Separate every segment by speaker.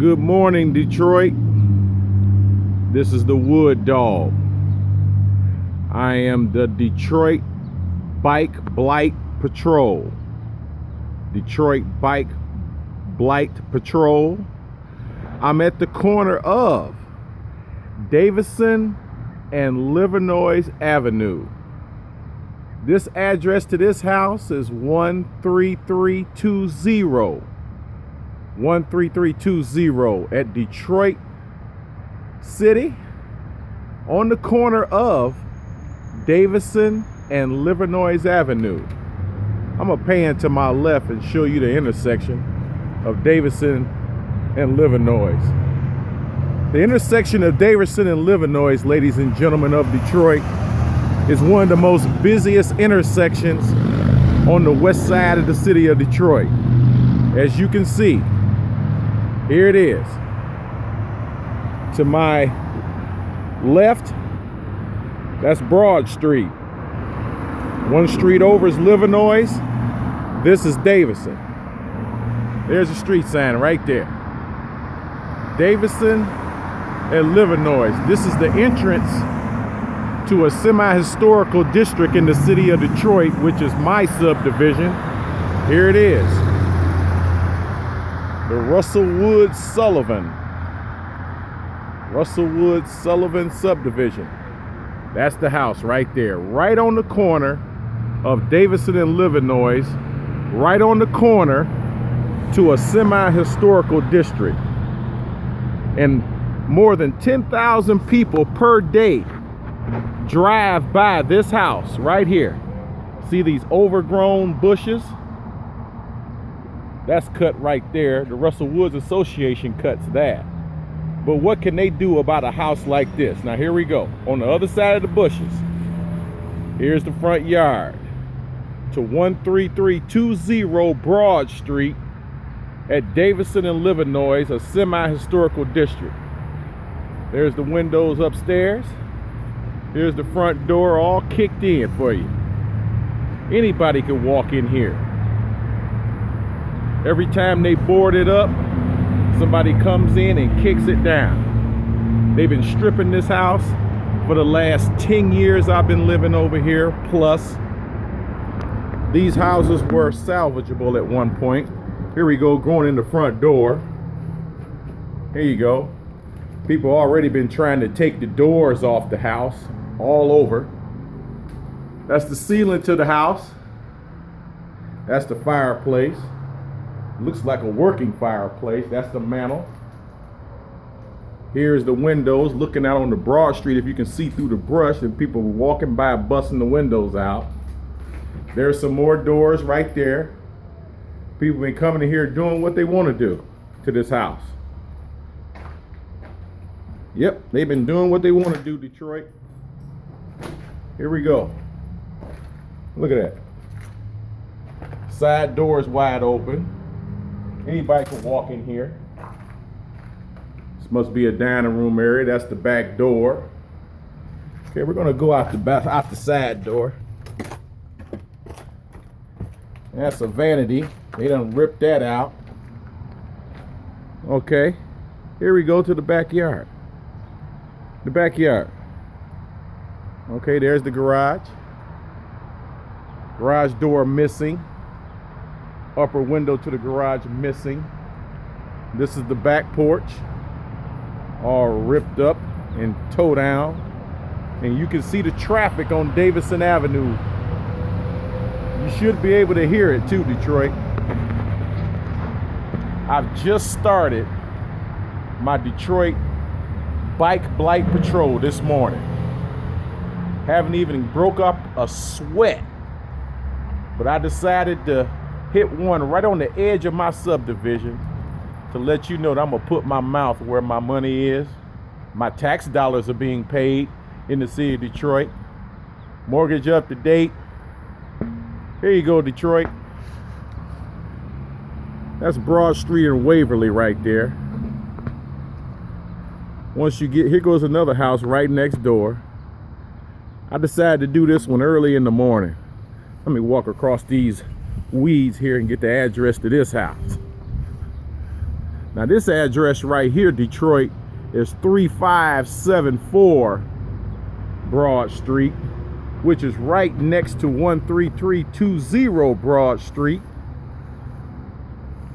Speaker 1: Good morning, Detroit. This is the Wood Dog. I am the Detroit Bike Blight Patrol. Detroit Bike Blight Patrol. I'm at the corner of Davison and Livernois Avenue. This address to this house is 13320. 13320 at Detroit City, on the corner of Davison and Livernois Avenue. I'm gonna pan to my left and show you the intersection of Davison and Livernois. The intersection of Davison and Livernois, ladies and gentlemen of Detroit, is one of the most busiest intersections on the west side of the city of Detroit. As you can see, here it is. To my left, that's Broad Street. One street over is Livernois. This is Davison. There's a street sign right there. Davison and Livernois. This is the entrance to a semi-historical district in the city of Detroit, which is my subdivision. Here it is. The Russell Wood Sullivan subdivision. That's the house right there, right on the corner of Davison and Livernois, right on the corner to a semi-historical district. And more than 10,000 people per day drive by this house right here. See these overgrown bushes? That's cut right there. The Russell Woods Association cuts that. But what can they do about a house like this? Now here we go. On the other side of the bushes, here's the front yard to 13320 Broad Street at Davison and Livernois, a semi-historical district. There's the windows upstairs. Here's the front door all kicked in for you. Anybody can walk in here. Every time they board it up, somebody comes in and kicks it down. They've been stripping this house for the last 10 years I've been living over here, plus. These houses were salvageable at one point. Here we go, going in the front door. Here you go. People already been trying to take the doors off the house all over. That's the ceiling to the house. That's the fireplace. Looks like a working fireplace. That's the mantel. Here's the windows looking out on the Broad Street. If you can see through the brush and people walking by busting the windows out. There's some more doors right there. People been coming in here doing what they want to do to this house. Yep, they've been doing what they want to do, Detroit. Here we go. Look at that. Side door is wide open. Anybody can walk in here. This must be a dining room area. That's the back door. Okay, we're gonna go out the side door. That's a vanity. They done ripped that out. Okay, here we go to the backyard. The backyard. Okay, there's the garage. Garage door missing. Upper window to the garage missing. This is the back porch, all ripped up and towed down. And you can see the traffic on Davison Avenue. You should be able to hear it too, Detroit. I've just started my Detroit Bike Blight Patrol this morning. Haven't even broke up a sweat, but I decided to hit one right on the edge of my subdivision to let you know that I'm gonna put my mouth where my money is. My tax dollars are being paid in the city of Detroit. Mortgage up to date. Here you go, Detroit. That's Broad Street in Waverly right there. Once you get, here goes another house right next door. I decided to do this one early in the morning. Let me walk across these weeds here and get the address to this house. Now this address right here, Detroit, is 3574 Broad Street, which is right next to 13320 Broad Street.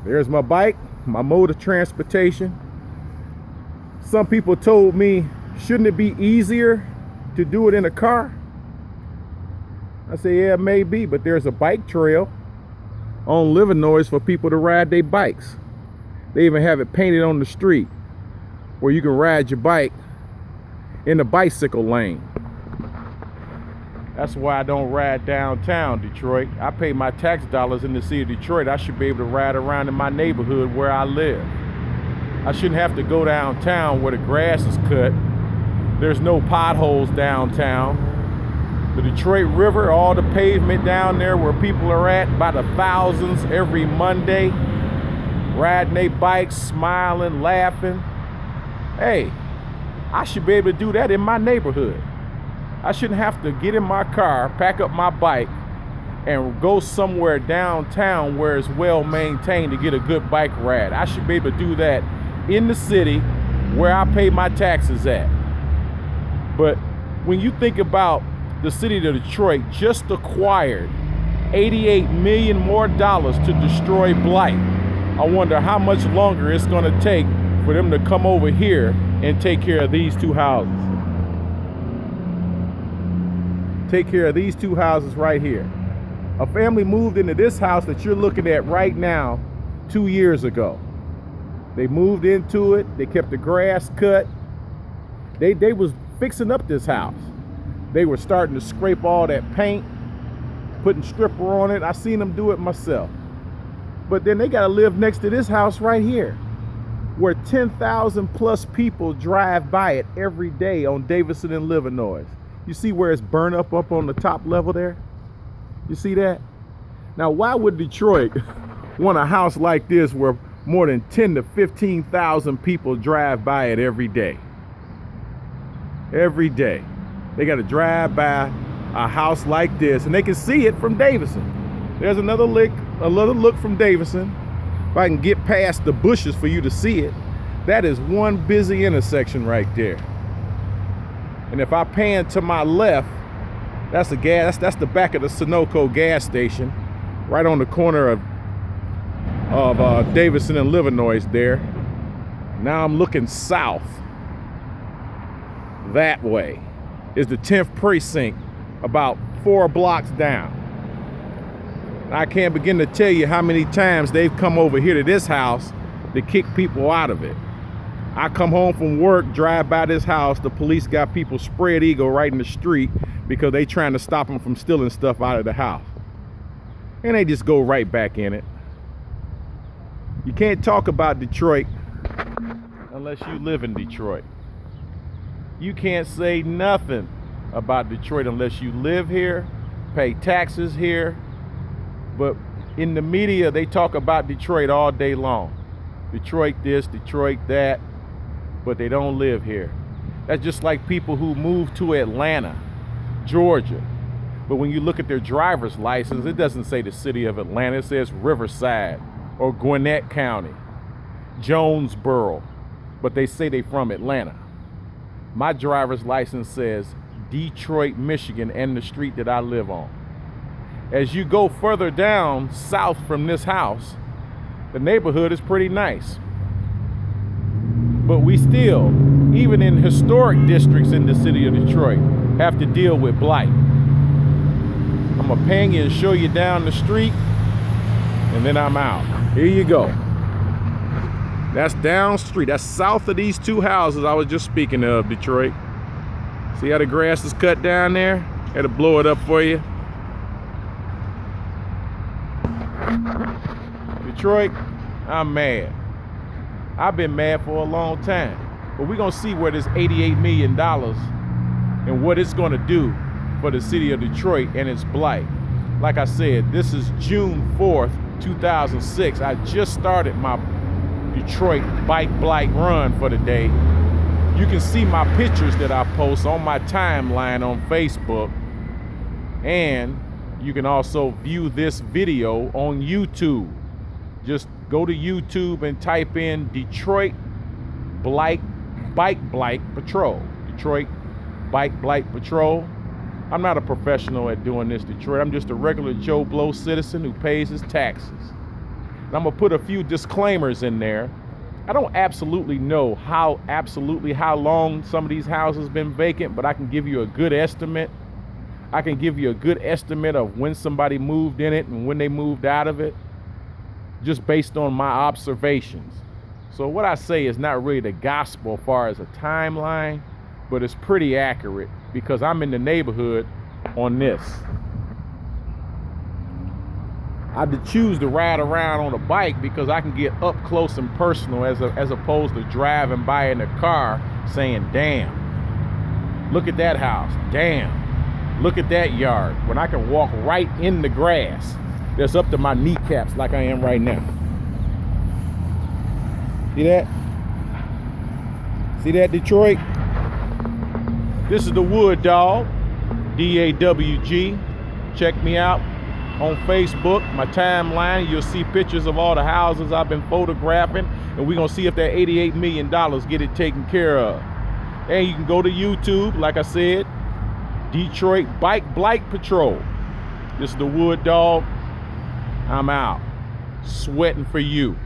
Speaker 1: There's my bike, my mode of transportation. Some people told me, shouldn't it be easier to do it in a car? I say, yeah, maybe, but there's a bike trail on Livernois for people to ride their bikes. They even have it painted on the street where you can ride your bike in the bicycle lane. That's why I don't ride downtown Detroit. I pay my tax dollars in the city of Detroit. I should be able to ride around in my neighborhood where I live. I shouldn't have to go downtown where the grass is cut. There's no potholes downtown. The Detroit River, all the pavement down there where people are at by the thousands every Monday, riding their bikes, smiling, laughing. Hey, I should be able to do that in my neighborhood. I shouldn't have to get in my car, pack up my bike, and go somewhere downtown where it's well maintained to get a good bike ride. I should be able to do that in the city where I pay my taxes at. But when you think about the city of Detroit just acquired $88 million more to destroy Blight, I wonder how much longer it's going to take for them to come over here and take care of these two houses. Take care of these two houses right here. A family moved into this house that you're looking at right now 2 years ago. They moved into it. They kept the grass cut. They was fixing up this house. They were starting to scrape all that paint, putting stripper on it. I seen them do it myself. But then they got to live next to this house right here, where 10,000 plus people drive by it every day on Davidson and Livernois. You see where it's burned up on the top level there? You see that? Now, why would Detroit want a house like this where more than 10 to 15,000 people drive by it every day? Every day. They got to drive by a house like this, and they can see it from Davidson. There's another look from Davidson. If I can get past the bushes for you to see it, that is one busy intersection right there. And if I pan to my left, that's the back of the Sunoco gas station, right on the corner of Davidson and Livernois there. Now I'm looking south. That way is the 10th precinct, about 4 blocks down. I can't begin to tell you how many times they've come over here to this house to kick people out of it. I come home from work, drive by this house, the police got people spread eagle right in the street because they trying to stop them from stealing stuff out of the house. And they just go right back in it. You can't talk about Detroit unless you live in Detroit. You can't say nothing about Detroit unless you live here, pay taxes here. But in the media, they talk about Detroit all day long. Detroit this, Detroit that, but they don't live here. That's just like people who move to Atlanta, Georgia. But when you look at their driver's license, it doesn't say the city of Atlanta. It says Riverside or Gwinnett County, Jonesboro, but they say they from Atlanta. My driver's license says Detroit, Michigan, and the street that I live on. As you go further down south from this house, the neighborhood is pretty nice. But we still, even in historic districts in the city of Detroit, have to deal with blight. I'm gonna pan you and show you down the street, and then I'm out. Here you go. That's down street. That's south of these two houses I was just speaking of, Detroit. See how the grass is cut down there? Had to blow it up for you. Detroit, I'm mad. I've been mad for a long time. But we're gonna see where this $88 million and what it's gonna do for the city of Detroit and its blight. Like I said, this is June 4th, 2006. I just started my Detroit bike blight run for the day. You can see my pictures that I post on my timeline on Facebook. And you can also view this video on YouTube. Just Go to YouTube and type in Detroit Bike Blight Patrol. Detroit Bike Blight Patrol. I'm not a professional at doing this, Detroit. I'm just a regular Joe Blow citizen who pays his taxes. And I'm gonna put a few disclaimers in there. I don't absolutely know how long some of these houses been vacant, but I can give you a good estimate. I can give you a good estimate of when somebody moved in it and when they moved out of it, just based on my observations. So what I say is not really the gospel as far as a timeline, but it's pretty accurate because I'm in the neighborhood on this. I choose to ride around on a bike because I can get up close and personal as opposed to driving by in a car saying, damn, look at that house, damn, look at that yard, when I can walk right in the grass that's up to my kneecaps like I am right now. See that? See that, Detroit? This is the Wood Dog, DAWG. Check me out on Facebook, my timeline. You'll see pictures of all the houses I've been photographing, and we're gonna see if that $88 million get it taken care of. And you can go to YouTube, like I said, Detroit Bike Blight Patrol. This is the Wood Dog. I'm out, sweating for you.